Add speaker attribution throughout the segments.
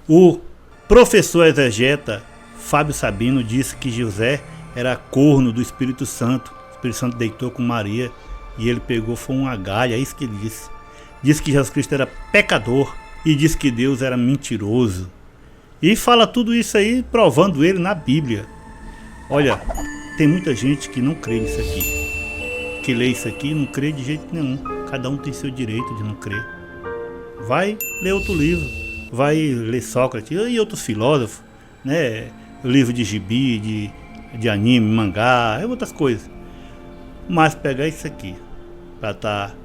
Speaker 1: O professor exegeta Fábio Sabino disse que José era corno do Espírito Santo. O Espírito Santo deitou com Maria e ele pegou, foi uma galha, é isso que ele disse. Disse que Jesus Cristo era pecador e disse que Deus era mentiroso. E fala tudo isso aí provando ele na Bíblia. Olha, tem muita gente que não crê nisso aqui. Que lê isso aqui e não crê de jeito nenhum. Cada um tem seu direito de não crer. Vai ler outro livro. Vai ler Sócrates e outros filósofos, né? Livro de gibi, de anime, mangá, e outras coisas. Mas pegar isso aqui pra estar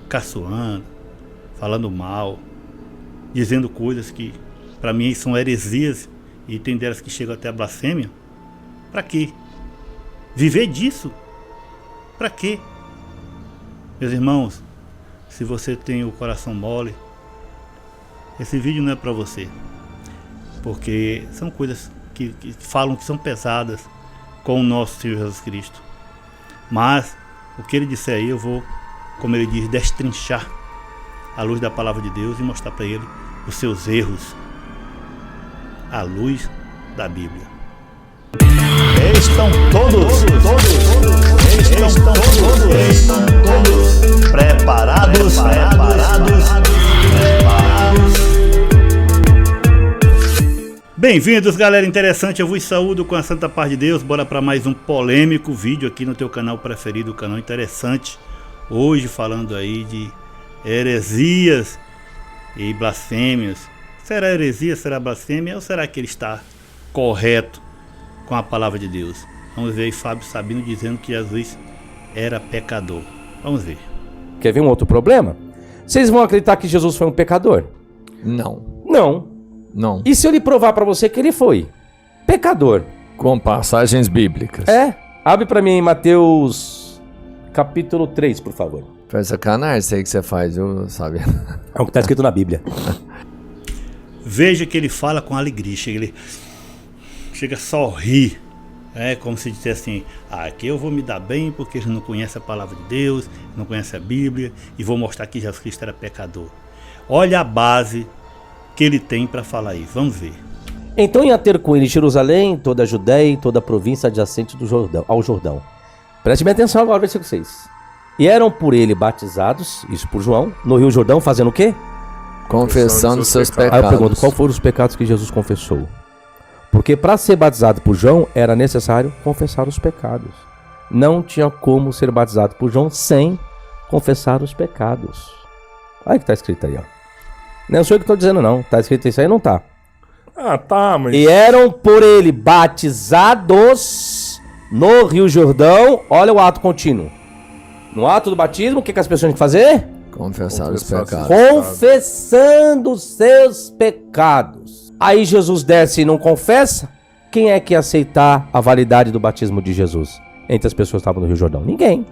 Speaker 1: caçoando, falando mal, dizendo coisas que para mim são heresias e tem delas que chegam até a blasfêmia. Para quê? Viver disso? Para quê? Meus irmãos, se você tem o coração mole, esse vídeo não é para você. Porque são coisas que falam que são pesadas com o nosso Senhor Jesus Cristo. Mas o que ele disser aí eu vou, como ele diz, destrinchar à luz da palavra de Deus e mostrar para ele os seus erros à luz da Bíblia. Estão todos preparados. Bem-vindos, galera interessante, eu vos saúdo com a santa paz de Deus. Bora para mais um polêmico vídeo aqui no teu canal preferido, o canal Interessante. Hoje falando aí de heresias e blasfêmias. Será heresia, será blasfêmia ou será que ele está correto com a palavra de Deus? Vamos ver aí Fábio Sabino dizendo que Jesus era pecador. Vamos ver.
Speaker 2: Quer ver um outro problema? Vocês vão acreditar que Jesus foi um pecador? Não.
Speaker 3: Não.
Speaker 2: E se eu lhe provar pra você que ele foi pecador?
Speaker 3: Com passagens bíblicas.
Speaker 2: Abre pra mim em Mateus capítulo 3, por favor.
Speaker 3: Faz sacanagem, sei que você faz, eu sabe.
Speaker 2: É o que tá escrito na Bíblia.
Speaker 1: Veja que ele fala com alegria, chega a sorrir. É como se dissesse assim: aqui eu vou me dar bem porque eles não conhecem a palavra de Deus, não conhecem a Bíblia, e vou mostrar que Jesus Cristo era pecador. Olha a base que ele tem para falar aí, vamos ver.
Speaker 2: Então ia ter com ele Jerusalém, toda a Judéia e toda a província adjacente ao Jordão. Preste bem atenção agora, versículo 6. E eram por ele batizados, isso por João, no Rio Jordão, fazendo o quê?
Speaker 3: Confessando seus pecados.
Speaker 2: Aí eu pergunto, qual foram os pecados que Jesus confessou? Porque para ser batizado por João era necessário confessar os pecados. Não tinha como ser batizado por João sem confessar os pecados. Olha o que está escrito aí, ó. Não sou eu que estou dizendo não, está escrito isso aí, não tá.
Speaker 4: Tá, mas...
Speaker 2: E eram por ele batizados no Rio Jordão. Olha o ato contínuo. No ato do batismo, o que as pessoas têm que fazer?
Speaker 3: Confessar os pecados.
Speaker 2: Confessando os seus pecados. Aí Jesus desce e não confessa. Quem é que ia aceitar a validade do batismo de Jesus? Entre as pessoas que estavam no Rio Jordão? Ninguém.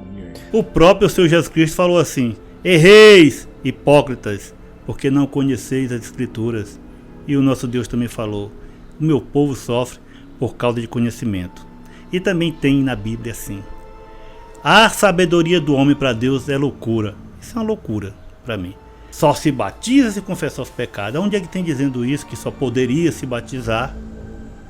Speaker 1: O próprio Senhor Jesus Cristo falou assim: erreis, hipócritas, porque não conheceis as Escrituras. E o nosso Deus também falou: o meu povo sofre por causa de conhecimento. E também tem na Bíblia assim: a sabedoria do homem para Deus é loucura. Isso é uma loucura para mim. Só se batiza se confessar os pecados. Onde é que tem dizendo isso? Que só poderia se batizar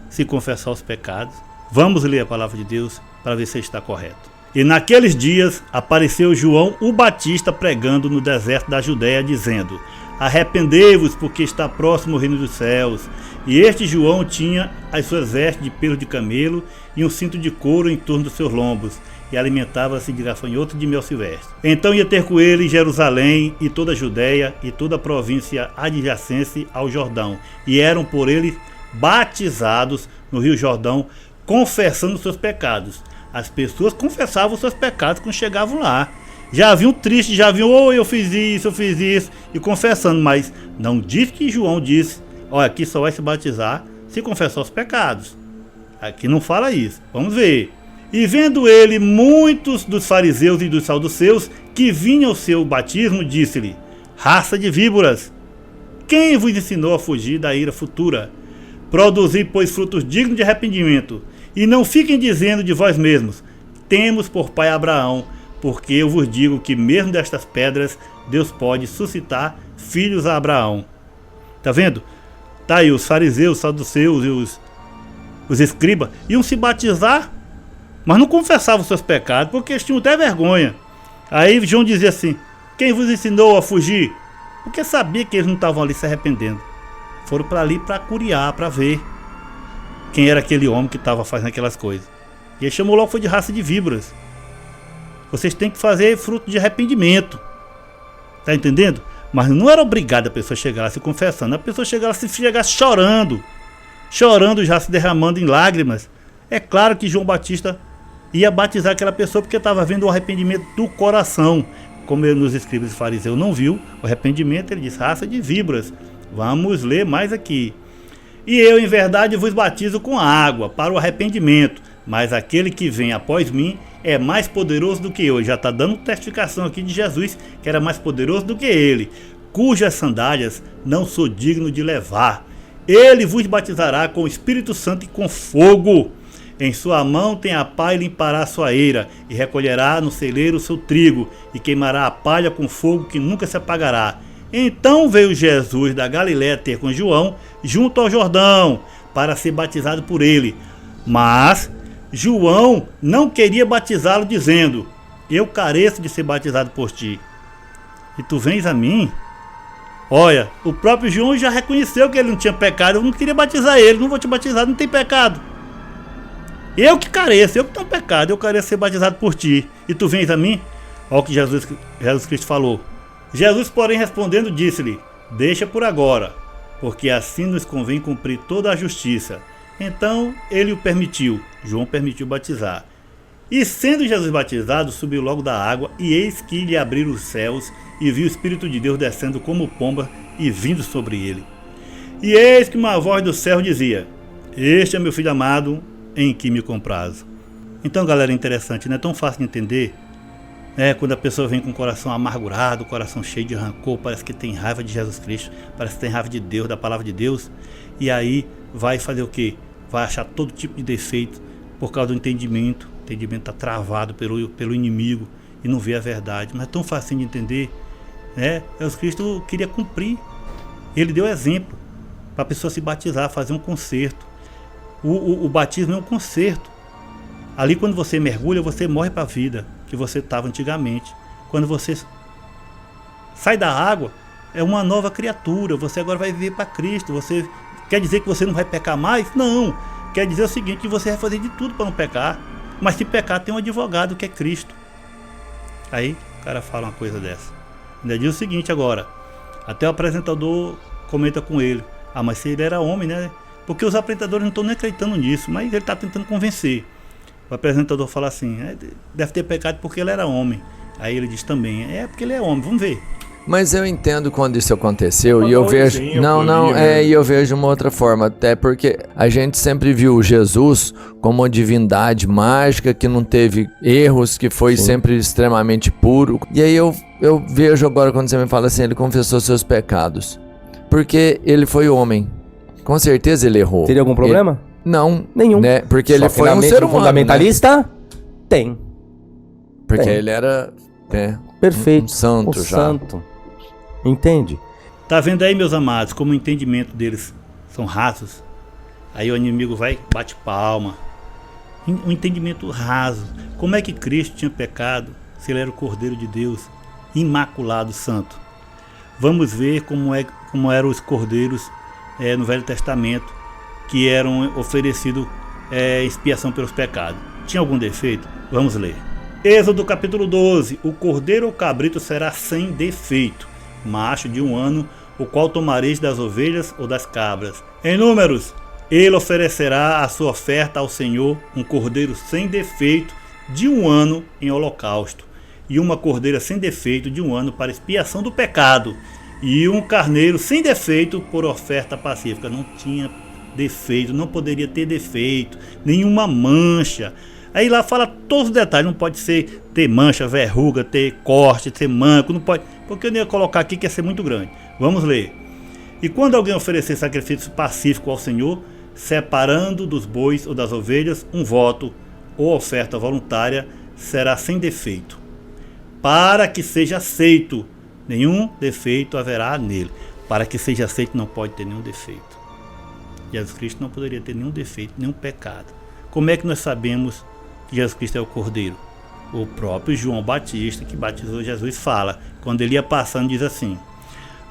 Speaker 1: se confessar os pecados? Vamos ler a palavra de Deus para ver se está correto. E naqueles dias apareceu João o Batista pregando no deserto da Judéia, dizendo: arrependei-vos, porque está próximo o reino dos céus. E este João tinha as suas vestes de pelo de camelo e um cinto de couro em torno dos seus lombos, e alimentava-se de gafanhoto e de mel silvestre. Então ia ter com ele Jerusalém e toda a Judéia e toda a província adjacente ao Jordão, e eram por ele batizados no Rio Jordão, confessando os seus pecados. As pessoas confessavam os seus pecados quando chegavam lá. Já vinham tristes, já vinham, eu fiz isso, e confessando, mas não diz que João disse: olha, aqui só vai se batizar se confessar os pecados. Aqui não fala isso. Vamos ver. E vendo ele muitos dos fariseus e dos saduceus que vinham ao seu batismo, disse-lhe: raça de víboras, quem vos ensinou a fugir da ira futura? Produzi, pois, frutos dignos de arrependimento, e não fiquem dizendo de vós mesmos: temos por pai Abraão, porque eu vos digo que mesmo destas pedras Deus pode suscitar filhos a Abraão. Tá vendo? Tá aí, os fariseus, os saduceus e os escribas iam se batizar, mas não confessavam os seus pecados, porque eles tinham até vergonha. Aí João dizia assim: quem vos ensinou a fugir? Porque sabia que eles não estavam ali se arrependendo. Foram para ali para curiar, para ver quem era aquele homem que estava fazendo aquelas coisas. E ele chamou logo, foi de raça de víboras. Vocês têm que fazer fruto de arrependimento. Tá entendendo? Mas não era obrigado a pessoa chegar lá se confessando. A pessoa chegar lá, se chegasse chorando, já se derramando em lágrimas. É claro que João Batista ia batizar aquela pessoa porque estava vendo o arrependimento do coração. Como ele nos escribas e fariseus não viu o arrependimento, ele diz: raça de víboras. Vamos ler mais aqui. E eu, em verdade, vos batizo com água para o arrependimento, mas aquele que vem após mim é mais poderoso do que eu. Já está dando testificação aqui de Jesus, que era mais poderoso do que ele, cujas sandálias não sou digno de levar. Ele vos batizará com o Espírito Santo e com fogo. Em sua mão tem a pá e limpará a sua eira, e recolherá no celeiro o seu trigo, e queimará a palha com fogo que nunca se apagará. Então veio Jesus da Galiléia ter com João junto ao Jordão, para ser batizado por ele. Mas João não queria batizá-lo, dizendo: eu careço de ser batizado por ti, e tu vens a mim? Olha, o próprio João já reconheceu que ele não tinha pecado. Eu não queria batizar ele, não vou te batizar, não tem pecado. Eu que careço, eu que tenho pecado, eu careço de ser batizado por ti, e tu vens a mim? Olha o que Jesus Cristo falou. Jesus, porém, respondendo, disse-lhe: deixa por agora, porque assim nos convém cumprir toda a justiça. Então ele o permitiu, João permitiu batizar. E sendo Jesus batizado, subiu logo da água, e eis que lhe abriram os céus, e viu o Espírito de Deus descendo como pomba e vindo sobre ele. E eis que uma voz do céu dizia: este é meu filho amado, em que me comprazo. Então, galera, é interessante, não é tão fácil de entender. Quando a pessoa vem com o coração amargurado, o coração cheio de rancor, parece que tem raiva de Jesus Cristo, parece que tem raiva de Deus, da palavra de Deus, e aí vai fazer o quê? Vai achar todo tipo de defeito por causa do entendimento. O entendimento está travado pelo inimigo e não vê a verdade. Mas é tão fácil de entender. Jesus Cristo queria cumprir. Ele deu exemplo para a pessoa se batizar, fazer um concerto. O batismo é um concerto. Ali, quando você mergulha, você morre para a vida que você estava antigamente. Quando você sai da água, é uma nova criatura. Você agora vai viver para Cristo. Você quer dizer que você não vai pecar mais? Não. Quer dizer o seguinte, que você vai fazer de tudo para não pecar. Mas se pecar, tem um advogado que é Cristo. Aí o cara fala uma coisa dessa. Ainda diz o seguinte agora. Até o apresentador comenta com ele: ah, mas se ele era homem, né? Porque os apresentadores não estão nem acreditando nisso, mas ele está tentando convencer. O apresentador fala assim: deve ter pecado porque ele era homem. Aí ele diz também: porque ele é homem, vamos ver.
Speaker 3: Mas eu entendo quando isso aconteceu, e eu vejo... e eu vejo uma outra forma, até porque a gente sempre viu Jesus como uma divindade mágica, que não teve erros, que foi sempre extremamente puro. E aí eu vejo agora, quando você me fala assim, ele confessou seus pecados, porque ele foi homem. Com certeza ele errou.
Speaker 2: Teria algum problema?
Speaker 3: Não.
Speaker 2: Nenhum.
Speaker 3: Né? Porque ele foi um ser humano,
Speaker 2: fundamentalista, né? Tem.
Speaker 3: Porque ele era...
Speaker 2: Perfeito.
Speaker 3: Um santo
Speaker 2: o
Speaker 3: já.
Speaker 2: Santo. Entende?
Speaker 1: Tá vendo aí, meus amados, como o entendimento deles são rasos? Aí o inimigo vai, bate palma. Um entendimento raso. Como é que Cristo tinha pecado se ele era o Cordeiro de Deus, imaculado, santo? Vamos ver como eram os cordeiros no Velho Testamento, que eram oferecidos expiação pelos pecados. Tinha algum defeito? Vamos ler. Êxodo capítulo 12. O cordeiro ou cabrito será sem defeito, macho de 1 ano, o qual tomareis das ovelhas ou das cabras. Em Números, ele oferecerá a sua oferta ao Senhor, um cordeiro sem defeito de 1 ano em holocausto, e uma cordeira sem defeito de 1 ano para expiação do pecado, e um carneiro sem defeito por oferta pacífica. Não tinha defeito, não poderia ter defeito, nenhuma mancha. Aí lá fala todos os detalhes, não pode ter mancha, verruga, ter corte, ter manco, não pode, porque eu não ia colocar aqui que ia ser muito grande. Vamos ler. E quando alguém oferecer sacrifício pacífico ao Senhor, separando dos bois ou das ovelhas um voto ou oferta voluntária, será sem defeito, para que seja aceito. Nenhum defeito haverá nele. Para que seja aceito não pode ter nenhum defeito. Jesus Cristo não poderia ter nenhum defeito, nenhum pecado. Como é que nós sabemos que Jesus Cristo é o Cordeiro? O próprio João Batista, que batizou Jesus, fala, quando ele ia passando, diz assim: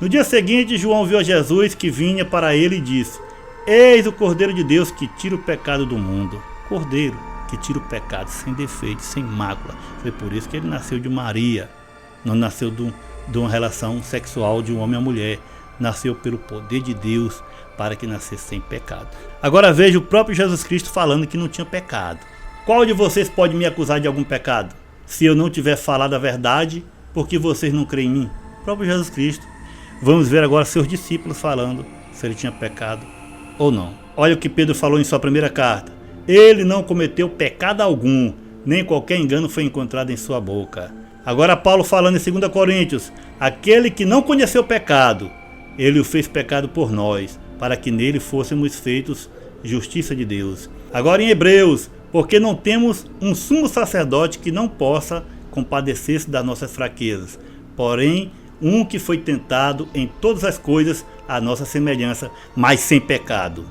Speaker 1: no dia seguinte, João viu a Jesus que vinha para ele e disse: eis o Cordeiro de Deus que tira o pecado do mundo. Cordeiro que tira o pecado, sem defeito, sem mácula. Foi por isso que ele nasceu de Maria. Não nasceu de uma relação sexual de um homem a mulher. Nasceu pelo poder de Deus para que nascesse sem pecado. Agora veja o próprio Jesus Cristo falando que não tinha pecado. Qual de vocês pode me acusar de algum pecado? Se eu não tiver falado a verdade, porque vocês não creem em mim? O próprio Jesus Cristo. Vamos ver agora seus discípulos falando se ele tinha pecado ou não. Olha o que Pedro falou em sua primeira carta. Ele não cometeu pecado algum, nem qualquer engano foi encontrado em sua boca. Agora Paulo falando em 2 Coríntios, aquele que não conheceu pecado, ele o fez pecado por nós, para que nele fôssemos feitos justiça de Deus. Agora em Hebreus, porque não temos um sumo sacerdote que não possa compadecer-se das nossas fraquezas, porém um que foi tentado em todas as coisas à nossa semelhança, mas sem pecado.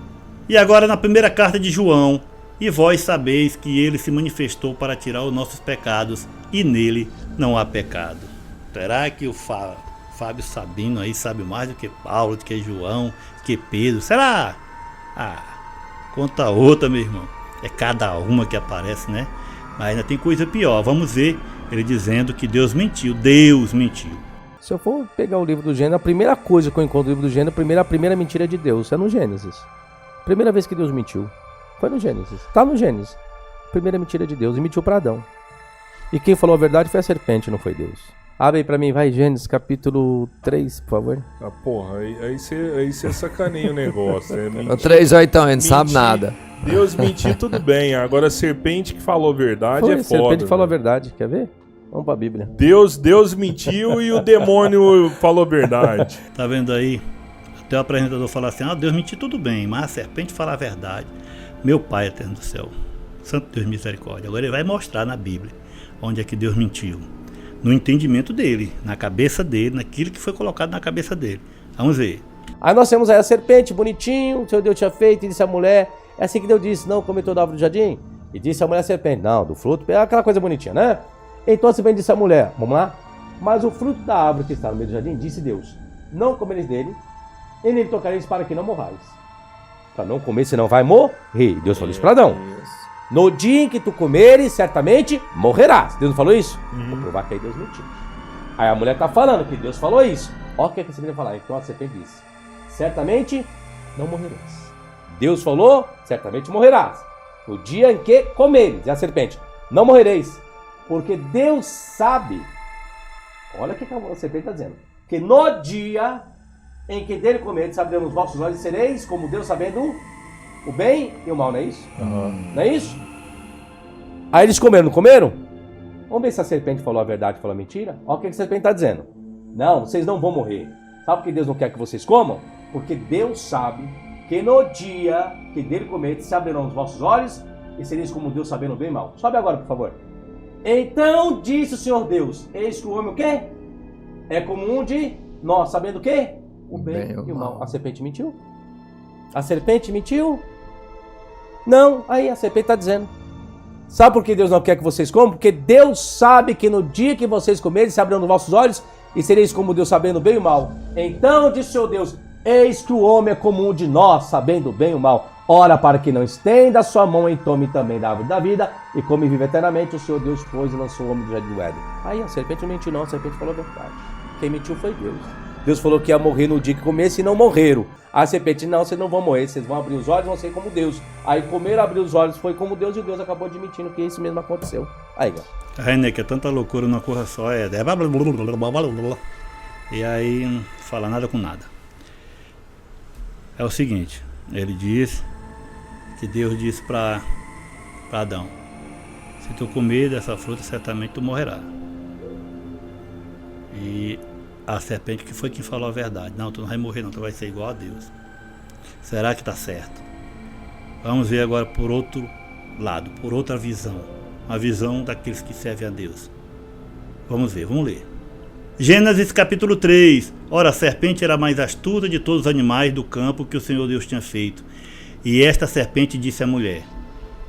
Speaker 1: E agora na primeira carta de João, e vós sabeis que ele se manifestou para tirar os nossos pecados, e nele não há pecado. Será que o Fábio Sabino aí sabe mais do que Paulo, do que João, do que Pedro? Será? Conta outra, meu irmão. É cada uma que aparece, né? Mas ainda tem coisa pior. Vamos ver ele dizendo que Deus mentiu. Deus mentiu.
Speaker 2: Se eu for pegar o livro do Gênesis, a primeira coisa que eu encontro no livro do Gênesis, a primeira mentira de Deus é no Gênesis. Primeira vez que Deus mentiu foi no Gênesis. Está no Gênesis. Primeira mentira de Deus. E mentiu para Adão. E quem falou a verdade foi a serpente, não foi Deus. Abre aí pra mim, vai, Gênesis capítulo 3, por favor.
Speaker 4: Porra, aí você sacaneia o negócio.
Speaker 3: O 3:8, ele não sabe nada.
Speaker 4: Deus mentiu, tudo bem. Agora a serpente que falou a verdade é foda. A
Speaker 2: serpente falou a verdade, quer ver? Vamos pra Bíblia.
Speaker 4: Deus mentiu e o demônio falou a verdade.
Speaker 1: Tá vendo aí? Até o apresentador fala assim, Deus mentiu, tudo bem, mas a serpente fala a verdade. Meu Pai eterno do céu, Santo Deus misericórdia. Agora ele vai mostrar na Bíblia onde é que Deus mentiu. No entendimento dele, na cabeça dele, naquilo que foi colocado na cabeça dele. Vamos ver.
Speaker 2: Aí nós temos aí a serpente, bonitinho, o seu Deus tinha feito, e disse a mulher, é assim que Deus disse, não cometeu da árvore do jardim? E disse a mulher a serpente, não, do fruto, é aquela coisa bonitinha, né? Então a serpente disse a mulher, vamos lá? Mas o fruto da árvore que está no meio do jardim, disse Deus, não comereis dele, e nele tocareis para que não morrais. Para não comer, senão vai morrer. Deus falou isso para Adão. No dia em que tu comeres, certamente morrerás. Deus não falou isso? Vou provar que aí Deus mentiu. Aí a mulher está falando que Deus falou isso. Olha o que a serpente falar. Então a serpente disse, certamente não morrerás. Deus falou, certamente morrerás. No dia em que comeres. E a serpente, não morrereis. Porque Deus sabe, olha o que a serpente está dizendo, que no dia em que dele comeres, abriremos os vossos olhos e sereis como Deus, sabendo o bem e o mal, não é isso? Não é isso? Aí eles comeram, não comeram? Vamos ver se a serpente falou a verdade ou falou a mentira. Olha o que a serpente está dizendo. Não, vocês não vão morrer. Sabe por que Deus não quer que vocês comam? Porque Deus sabe que no dia que dele comeres, se abrirão os vossos olhos e sereis como Deus, sabendo o bem e o mal. Sobe agora, por favor. Então disse o Senhor Deus, eis que o homem o quê? É como um de nós, sabendo o quê? O bem e o mal. A serpente mentiu? A serpente mentiu? Não, aí a serpente está dizendo. Sabe por que Deus não quer que vocês comam? Porque Deus sabe que no dia que vocês comerem, se abrirão os vossos olhos e sereis como Deus, sabendo o bem e o mal. Então disse o Senhor Deus, eis que o homem é como um de nós, sabendo o bem e o mal. Ora, para que não estenda a sua mão e tome também da árvore da vida e come e vive eternamente, o Senhor Deus pôs e lançou o homem do jardim do Éden. Aí a serpente não mentiu não, a serpente falou a verdade. Quem mentiu foi Deus. Deus falou que ia morrer no dia que comesse e não morreram. A serpente, não, vocês não vão morrer, vocês vão abrir os olhos e vão ser como Deus. Aí comeram, abriu os olhos, foi como Deus, e Deus acabou admitindo que isso mesmo aconteceu. Aí, galera.
Speaker 1: Né, que é tanta loucura numa coisa só, e aí não fala nada com nada. É o seguinte, ele diz que Deus disse para Adão, se tu comer dessa fruta, certamente tu morrerá. E a serpente que foi quem falou a verdade. Não, tu não vai morrer não, tu vai ser igual a Deus. Será que está certo? Vamos ver agora por outro lado, por outra visão. A visão daqueles que servem a Deus. Vamos ver, vamos ler. Gênesis capítulo 3. Ora, a serpente era a mais astuta de todos os animais do campo que o Senhor Deus tinha feito. E esta serpente disse à mulher: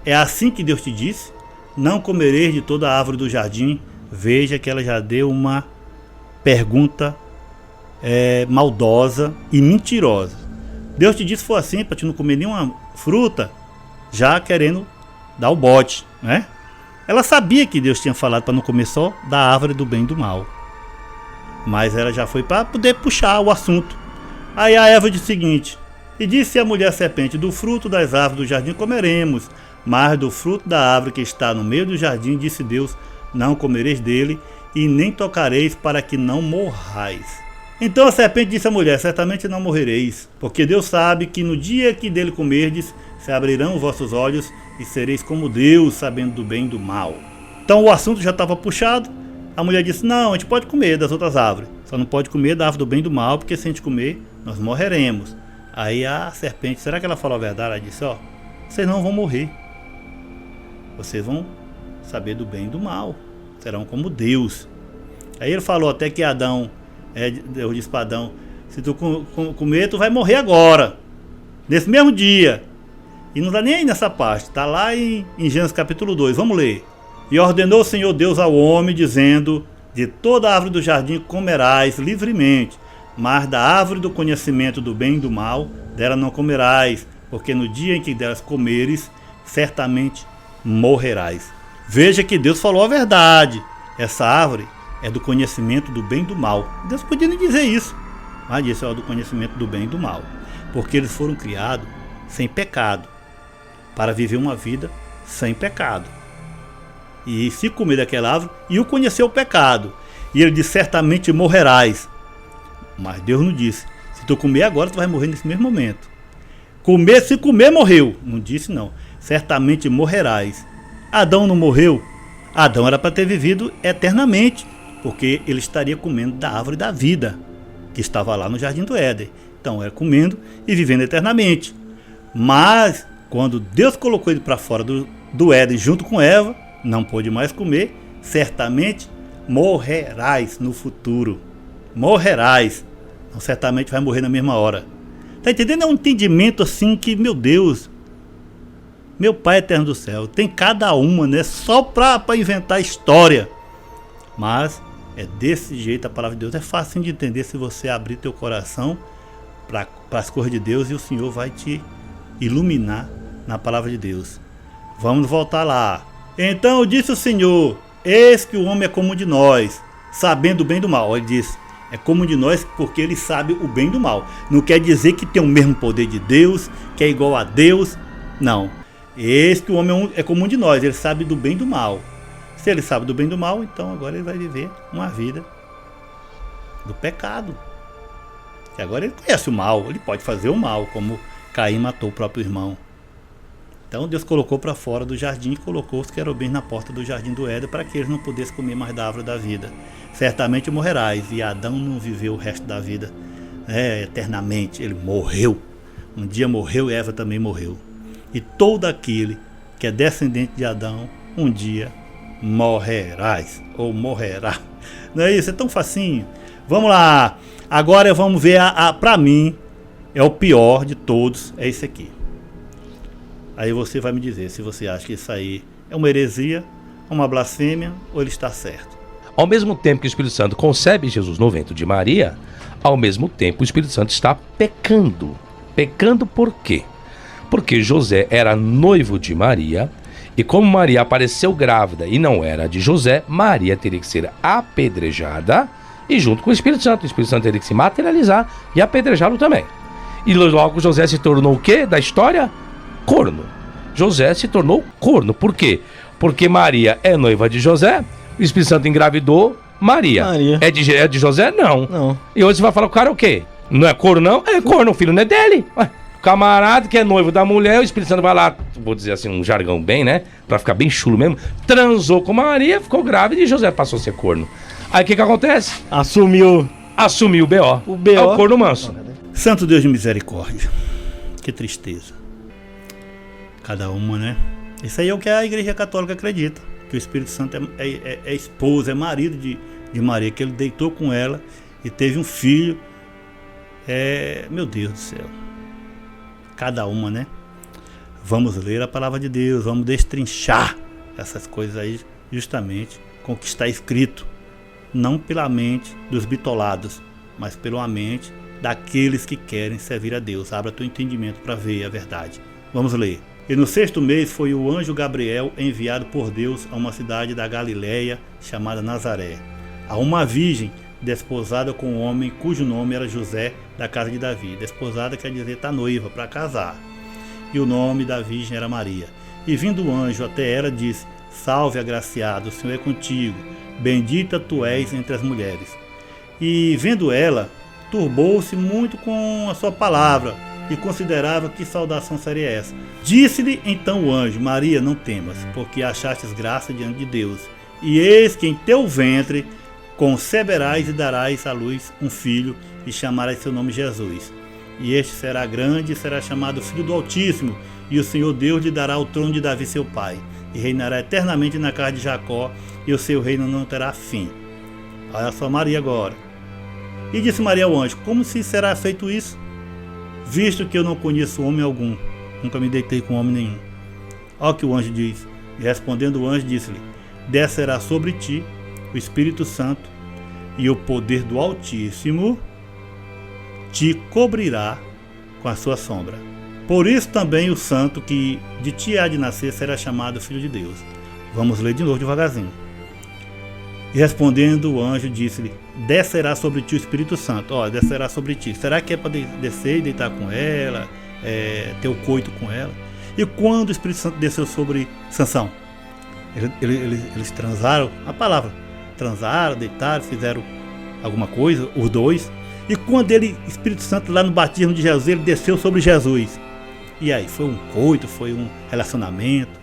Speaker 1: é assim que Deus te disse? Não comereis de toda a árvore do jardim. Veja que ela já deu uma pergunta maldosa e mentirosa. Deus te disse foi assim, para te não comer nenhuma fruta, já querendo dar o bote, né? Ela sabia que Deus tinha falado para não comer só da árvore do bem e do mal, mas ela já foi para poder puxar o assunto. Aí a Eva disse o seguinte: e disse a mulher serpente: do fruto das árvores do jardim comeremos, mas do fruto da árvore que está no meio do jardim, disse Deus, não comereis dele, e nem tocareis, para que não morrais. Então a serpente disse à mulher: certamente não morrereis, porque Deus sabe que no dia que dele comerdes, se abrirão os vossos olhos, e sereis como Deus, sabendo do bem e do mal. Então o assunto já estava puxado. A mulher disse: não, a gente pode comer das outras árvores, só não pode comer da árvore do bem e do mal, porque se a gente comer, nós morreremos. Aí a serpente, será que ela falou a verdade? Ela disse: ó, vocês não vão morrer, vocês vão saber do bem e do mal, serão como Deus. Aí ele falou até que Adão, eu disse para Adão: se tu comer, tu vai morrer agora, nesse mesmo dia. E não dá nem aí nessa parte, está lá em Gênesis capítulo 2, vamos ler. E ordenou o Senhor Deus ao homem, dizendo: de toda a árvore do jardim comerás livremente, mas da árvore do conhecimento do bem e do mal, dela não comerás, porque no dia em que delas comeres, certamente morrerás. Veja que Deus falou a verdade. Essa árvore é do conhecimento do bem e do mal. Deus podia nem dizer isso, mas disse: é do conhecimento do bem e do mal, porque eles foram criados sem pecado, para viver uma vida sem pecado. E se comer daquela árvore, e o conhecer o pecado, e ele disse: certamente morrerás. Mas Deus não disse: se tu comer agora, tu vai morrer nesse mesmo momento. Se comer, morreu. Não disse não, certamente morrerás. Adão não morreu? Adão era para ter vivido eternamente, porque ele estaria comendo da árvore da vida, que estava lá no Jardim do Éden. Então era comendo e vivendo eternamente. Mas quando Deus colocou ele para fora do Éden junto com Eva, não pôde mais comer. Certamente morrerás no futuro. Morrerás. Então, certamente vai morrer na mesma hora. Tá entendendo? É um entendimento assim que, meu Deus, meu Pai eterno do céu, tem cada uma, né? Só para inventar história. Mas é desse jeito a palavra de Deus. É fácil de entender se você abrir teu coração para as coisas de Deus, e o Senhor vai te iluminar na palavra de Deus. Vamos voltar lá. Então disse o Senhor: eis que o homem é como de nós, sabendo o bem do mal. Ele disse: é como de nós porque ele sabe o bem do mal. Não quer dizer que tem o mesmo poder de Deus, que é igual a Deus. Não. Eis que o homem é como de nós, ele sabe do bem e do mal. Se ele sabe do bem e do mal, então agora ele vai viver uma vida do pecado. E agora ele conhece o mal, ele pode fazer o mal, como Caim matou o próprio irmão. Então Deus colocou para fora do jardim e colocou os querubins na porta do jardim do Éden para que eles não pudessem comer mais da árvore da vida. Certamente morrerás. E Adão não viveu o resto da vida eternamente, ele morreu. Um dia morreu e Eva também morreu. E todo aquele que é descendente de Adão, um dia morrerás, ou morrerá. Não é isso? É tão facinho. Vamos lá. Agora vamos ver, para mim, é o pior de todos, é esse aqui. Aí você vai me dizer se você acha que isso aí é uma heresia, uma blasfêmia, ou ele está certo.
Speaker 2: Ao mesmo tempo que o Espírito Santo concebe Jesus no ventre de Maria, ao mesmo tempo o Espírito Santo está pecando. Pecando por quê? Porque José era noivo de Maria, e como Maria apareceu grávida e não era de José, Maria teria que ser apedrejada, e junto com o Espírito Santo teria que se materializar e apedrejá-lo também. E logo José se tornou o quê da história? Corno. José se tornou corno. Por quê? Porque Maria é noiva de José, o Espírito Santo engravidou Maria. É de José? Não. E hoje você vai falar, o cara é o quê? Não é corno, não? É corno, o filho não é dele. Ué, camarada que é noivo da mulher, o Espírito Santo vai lá, vou dizer assim, um jargão bem, né? Pra ficar bem chulo mesmo. Transou com Maria, ficou grávida e José passou a ser corno. Aí o que acontece? Assumiu o B.O. O B.O. É o corno manso.
Speaker 1: Santo Deus de misericórdia. Que tristeza. Cada uma, né? Isso aí é o que a Igreja Católica acredita. Que o Espírito Santo é esposo, é marido de Maria. Que ele deitou com ela e teve um filho. Meu Deus do céu. Cada uma, né? Vamos ler a palavra de Deus, vamos destrinchar essas coisas aí, justamente com o que está escrito, não pela mente dos bitolados, mas pela mente daqueles que querem servir a Deus. Abra teu entendimento para ver a verdade. Vamos ler. E no 6º mês foi o anjo Gabriel enviado por Deus a uma cidade da Galiléia chamada Nazaré, a uma virgem desposada com um homem cujo nome era José, da casa de Davi. Desposada quer dizer tá noiva, para casar. E o nome da virgem era Maria. E vindo o anjo até ela, disse: Salve, agraciado, o Senhor é contigo, bendita tu és entre as mulheres. E vendo ela, turbou-se muito com a sua palavra, e considerava que saudação seria essa. Disse-lhe então o anjo: Maria, não temas, porque achastes graça diante de Deus. E eis que em teu ventre conceberás e darás à luz um filho, e chamarás seu nome Jesus. E este será grande e será chamado Filho do Altíssimo, e o Senhor Deus lhe dará o trono de Davi seu pai, e reinará eternamente na casa de Jacó, e o seu reino não terá fim. Olha só Maria agora. E disse Maria ao anjo: Como se será feito isso, visto que eu não conheço homem algum, nunca me deitei com homem nenhum? Olha o que o anjo diz. E respondendo o anjo, disse-lhe: Descerá sobre ti o Espírito Santo, e o poder do Altíssimo te cobrirá com a sua sombra. Por isso também o santo que de ti há de nascer será chamado Filho de Deus. Vamos ler de novo devagarzinho. E respondendo o anjo, disse-lhe: Descerá sobre ti o Espírito Santo. Ó, descerá sobre ti. Será que é para descer e deitar com ela, ter o coito com ela? E quando o Espírito Santo desceu sobre Sansão, eles transaram, a palavra, transaram, deitaram, fizeram alguma coisa, os dois. E quando Espírito Santo, lá no batismo de Jesus, ele desceu sobre Jesus. E aí, foi um coito, foi um relacionamento.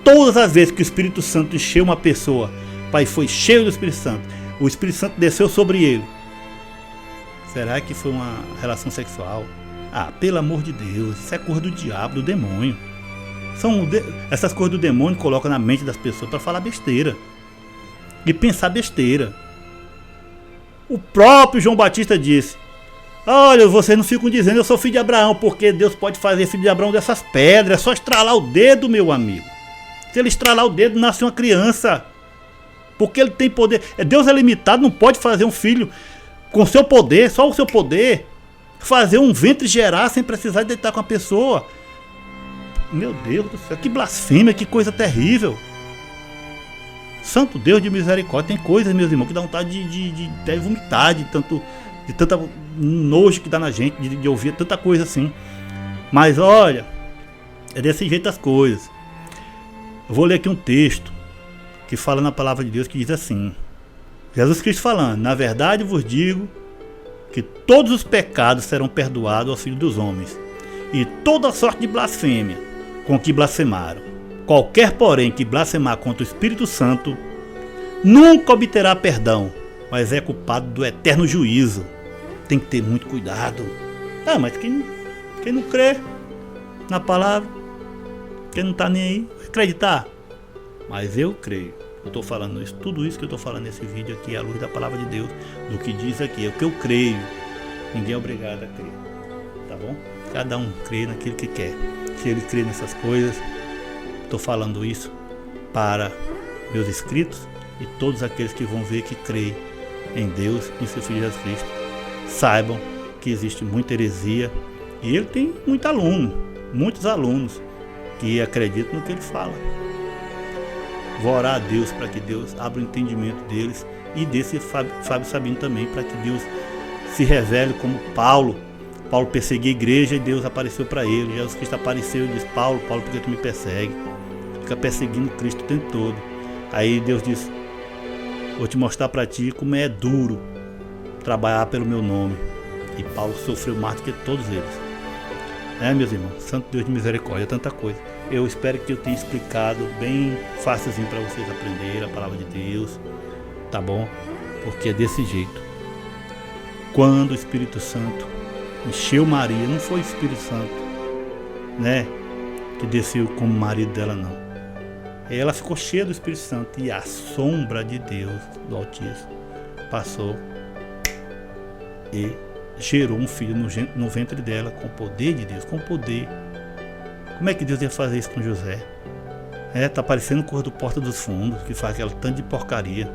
Speaker 1: Todas as vezes que o Espírito Santo encheu uma pessoa, Pai, foi cheio do Espírito Santo, o Espírito Santo desceu sobre ele. Será que foi uma relação sexual? Ah, pelo amor de Deus, isso é coisa do diabo, do demônio. Essas coisas do demônio colocam na mente das pessoas para falar besteira e pensar besteira. O próprio João Batista disse: Olha, vocês não ficam dizendo eu sou filho de Abraão, porque Deus pode fazer filho de Abraão dessas pedras. É só estralar o dedo, meu amigo. Se ele estralar o dedo, nasce uma criança. Porque ele tem poder. Deus é limitado, não pode fazer um filho com seu poder, só o seu poder. Fazer um ventre gerar sem precisar deitar com a pessoa. Meu Deus do céu, que blasfêmia, que coisa terrível. Santo Deus de misericórdia. Tem coisas, meus irmãos, que dá vontade de vomitar, de tanta nojo que dá na gente, de ouvir tanta coisa assim. Mas olha, é desse jeito as coisas. Eu vou ler aqui um texto que fala na palavra de Deus, que diz assim: Jesus Cristo falando: Na verdade vos digo que todos os pecados serão perdoados aos filhos dos homens, e toda sorte de blasfêmia com que blasfemaram. Qualquer, porém, que blasfemar contra o Espírito Santo nunca obterá perdão, mas é culpado do eterno juízo. Tem que ter muito cuidado. Ah, mas quem não crê na palavra, quem não está nem aí, vai acreditar. Mas eu creio. Eu estou falando isso, tudo isso que eu estou falando nesse vídeo aqui é a luz da palavra de Deus, do que diz aqui, é o que eu creio. Ninguém é obrigado a crer, tá bom? Cada um crê naquilo que quer. Se ele crê nessas coisas, estou falando isso para meus inscritos e todos aqueles que vão ver que creem em Deus e em seu Filho Jesus Cristo. Saibam que existe muita heresia e ele tem muitos alunos que acreditam no que ele fala. Vou orar a Deus para que Deus abra o entendimento deles e desse Fábio Sabino também, para que Deus se revele como Paulo. Paulo perseguia a igreja e Deus apareceu para ele. Jesus Cristo apareceu e disse: Paulo, por que tu me persegue? Fica perseguindo Cristo o tempo todo. Aí Deus disse: vou te mostrar para ti como é duro trabalhar pelo meu nome. E Paulo sofreu mais do que todos eles. Meus irmãos, Santo Deus de misericórdia, tanta coisa. Eu espero que eu tenha explicado bem facilzinho para vocês aprenderem a palavra de Deus, tá bom? Porque é desse jeito. Quando o Espírito Santo encheu Maria, não foi o Espírito Santo, né, que desceu como marido dela, não. Ela ficou cheia do Espírito Santo e a sombra de Deus, do Altíssimo, passou e gerou um filho no ventre dela, com o poder de Deus, com poder. Como é que Deus ia fazer isso com José? Tá parecendo cor do Porta dos Fundos, que faz aquela tanto de porcaria.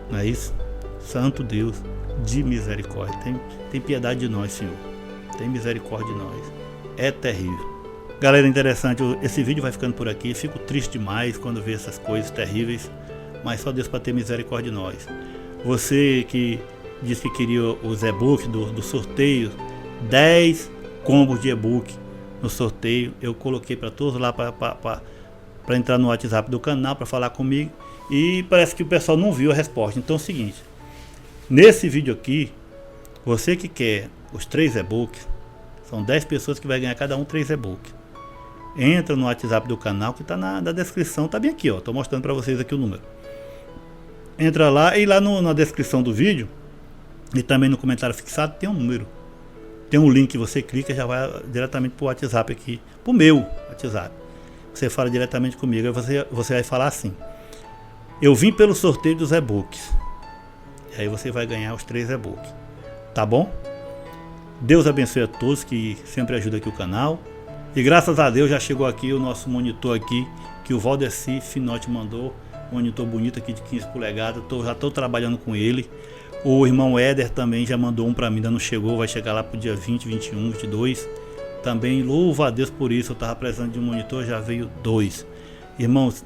Speaker 1: Não é isso? Santo Deus de misericórdia. Tem piedade de nós, Senhor. Tem misericórdia de nós. É terrível. Galera, interessante, esse vídeo vai ficando por aqui. Fico triste demais quando vejo essas coisas terríveis, mas só Deus para ter misericórdia de nós. Você que disse que queria os e-books do sorteio, 10 combos de e-book no sorteio, eu coloquei para todos lá para entrar no WhatsApp do canal para falar comigo, e parece que o pessoal não viu a resposta. Então é o seguinte, nesse vídeo aqui, você que quer os 3 e-books, são 10 pessoas que vai ganhar cada um 3 e-books. Entra no WhatsApp do canal que está na descrição, tá bem aqui, ó. Tô mostrando para vocês aqui o número. Entra lá e lá na descrição do vídeo e também no comentário fixado tem um número. Tem um link que você clica e já vai diretamente pro WhatsApp aqui, pro meu WhatsApp. Você fala diretamente comigo, aí você vai falar assim: eu vim pelo sorteio dos e-books. E aí você vai ganhar os 3 e-books. Tá bom? Deus abençoe a todos que sempre ajudam aqui o canal. E graças a Deus já chegou aqui o nosso monitor aqui, que o Valdeci Finotti mandou. Monitor bonito aqui de 15 polegadas. Já estou trabalhando com ele. O irmão Éder também já mandou um para mim, ainda não chegou. Vai chegar lá pro dia 20, 21, 22. Também louva a Deus por isso. Eu estava precisando de um monitor, já veio 2. Irmãos,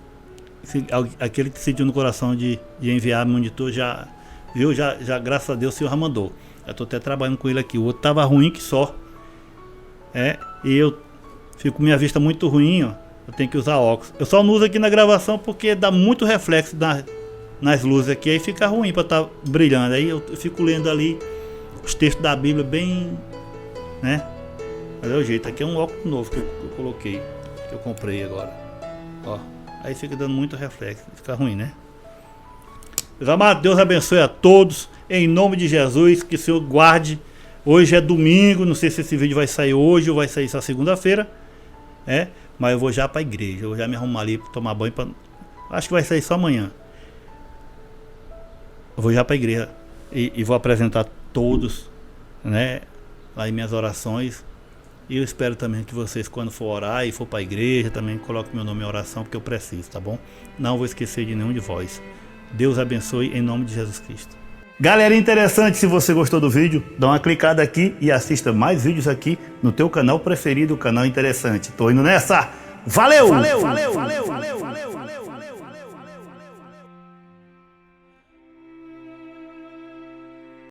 Speaker 1: aquele que decidiu no coração de enviar monitor já, viu? Já graças a Deus o Senhor já mandou. Eu estou até trabalhando com ele aqui. O outro estava ruim que só. E eu fico com minha vista muito ruim, ó. Eu tenho que usar óculos. Eu só não uso aqui na gravação porque dá muito reflexo nas luzes aqui. Aí fica ruim para estar brilhando. Aí eu fico lendo ali os textos da Bíblia bem, né? Mas é o jeito. Aqui é um óculos novo que eu coloquei, que eu comprei agora. Ó. Aí fica dando muito reflexo. Fica ruim, né? Meus amados, Deus abençoe a todos. Em nome de Jesus, que o Senhor guarde. Hoje é domingo, não sei se esse vídeo vai sair hoje ou vai sair só segunda-feira. Mas eu vou já para a igreja. Eu vou já me arrumar ali para tomar banho. Acho que vai sair só amanhã. Eu vou já para a igreja e vou apresentar todos, né, lá em minhas orações. E eu espero também que vocês, quando for orar e for para a igreja, também coloquem meu nome em oração, porque eu preciso, tá bom? Não vou esquecer de nenhum de vós. Deus abençoe em nome de Jesus Cristo. Galera, interessante, se você gostou do vídeo, dá uma clicada aqui e assista mais vídeos aqui no teu canal preferido, o canal Interessante. Tô indo nessa. Valeu! Valeu! Valeu! Valeu! Valeu!